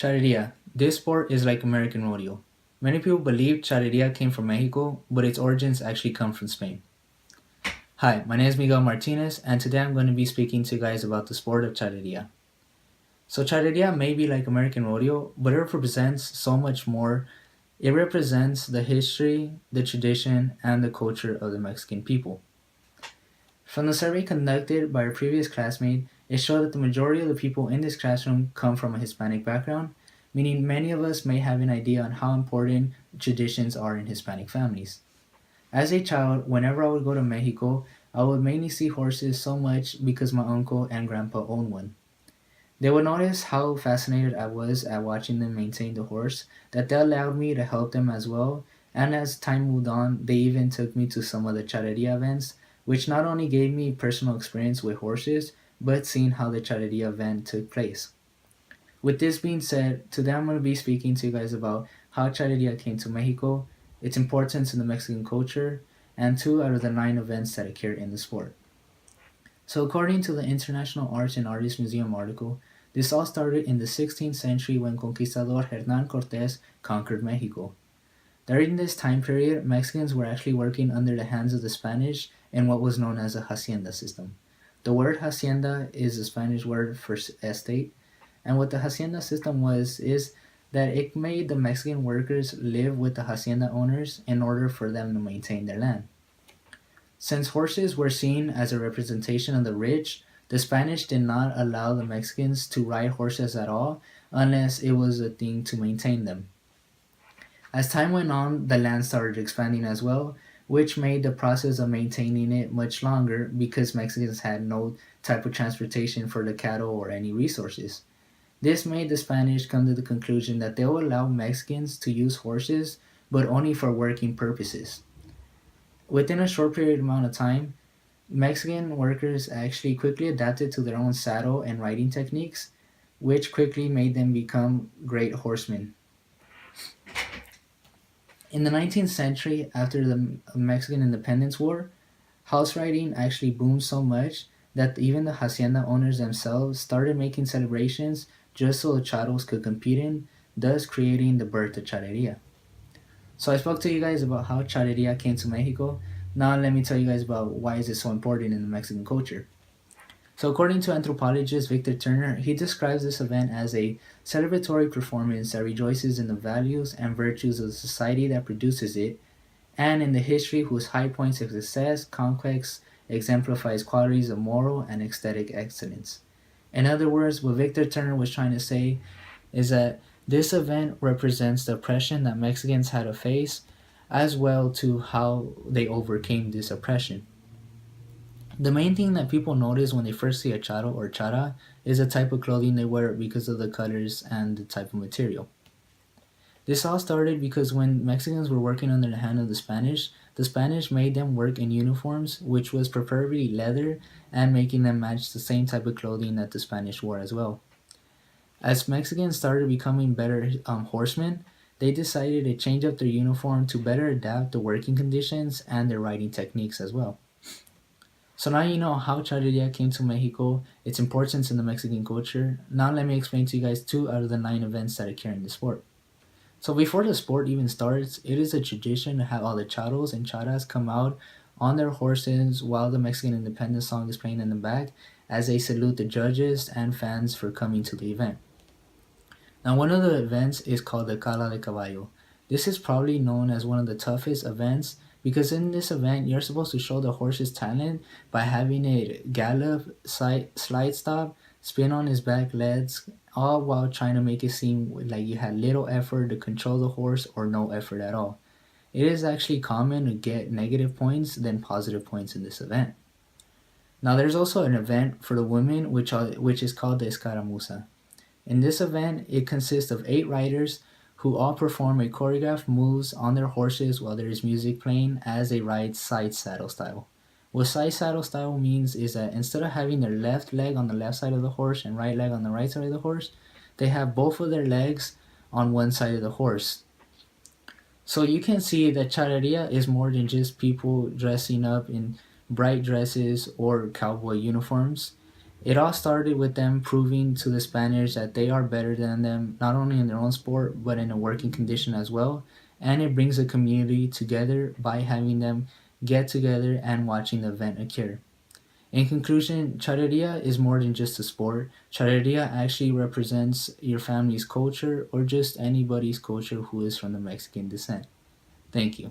Charreria. This sport is like American rodeo. Many people believe Charreria came from Mexico, but its origins actually come from Spain. Hi, my name is Miguel Martinez, and today I'm going to be speaking to you guys about the sport of Charreria. So, Charreria may be like American rodeo, but it represents so much more. It represents the history, the tradition, and the culture of the Mexican people. From the survey conducted by our previous classmate, it showed that the majority of the people in this classroom come from a Hispanic background, meaning many of us may have an idea on how important traditions are in Hispanic families. As a child, whenever I would go to Mexico, I would mainly see horses so much because my uncle and grandpa owned one. They would notice how fascinated I was at watching them maintain the horse, that they allowed me to help them as well, and as time moved on, they even took me to some of the charreria events, which not only gave me personal experience with horses, but seeing how the charreria event took place. With this being said, today I'm going to be speaking to you guys about how charreria came to Mexico, its importance in the Mexican culture, and 2 out of the 9 events that occur in the sport. So, according to the International Arts and Artists Museum article, this all started in the 16th century when Conquistador Hernán Cortés conquered Mexico. During this time period, Mexicans were actually working under the hands of the Spanish in what was known as a hacienda system. The word hacienda is the Spanish word for estate, and what the hacienda system was is that it made the Mexican workers live with the hacienda owners in order for them to maintain their land. Since horses were seen as a representation of the rich, the Spanish did not allow the Mexicans to ride horses at all unless it was a thing to maintain them. As time went on, the land started expanding as well, which made the process of maintaining it much longer because Mexicans had no type of transportation for the cattle or any resources. This made the Spanish come to the conclusion that they would allow Mexicans to use horses, but only for working purposes. Within a short period amount of time, Mexican workers actually quickly adapted to their own saddle and riding techniques, which quickly made them become great horsemen. In the 19th century, after the Mexican Independence War, horse riding actually boomed so much that even the hacienda owners themselves started making celebrations just so the charros could compete in, thus creating the birth of charreria. So I spoke to you guys about how charreria came to Mexico. Now let me tell you guys about why is it so important in the Mexican culture. So according to anthropologist Victor Turner, he describes this event as a celebratory performance that rejoices in the values and virtues of the society that produces it, and in the history whose high points of success, conquest, exemplifies qualities of moral and aesthetic excellence. In other words, what Victor Turner was trying to say is that this event represents the oppression that Mexicans had to face, as well to how they overcame this oppression. The main thing that people notice when they first see a charro or chara is the type of clothing they wear because of the colors and the type of material. This all started because when Mexicans were working under the hand of the Spanish made them work in uniforms, which was preferably leather, and making them match the same type of clothing that the Spanish wore as well. As Mexicans started becoming better horsemen, they decided to change up their uniform to better adapt the working conditions and their riding techniques as well. So now you know how Charreria came to Mexico, its importance in the Mexican culture. Now let me explain to you guys 2 out of the 9 events that occur in the sport. So before the sport even starts, it is a tradition to have all the charros and charas come out on their horses while the Mexican independence song is playing in the back as they salute the judges and fans for coming to the event. Now, one of the events is called the Cala de Caballo. This is probably known as one of the toughest events because in this event, you're supposed to show the horse's talent by having it gallop, slide stop, spin on his back legs, all while trying to make it seem like you had little effort to control the horse or no effort at all. It is actually common to get negative points than positive points in this event. Now, there's also an event for the women which is called the Escaramuza. In this event, it consists of 8 riders who all perform a choreographed moves on their horses while there is music playing as they ride side saddle style. What side saddle style means is that instead of having their left leg on the left side of the horse and right leg on the right side of the horse, they have both of their legs on one side of the horse. So you can see that charreria is more than just people dressing up in bright dresses or cowboy uniforms. It all started with them proving to the Spaniards that they are better than them, not only in their own sport, but in a working condition as well. And it brings a community together by having them get together and watching the event occur. In conclusion, charreria is more than just a sport. Charreria actually represents your family's culture or just anybody's culture who is from the Mexican descent. Thank you.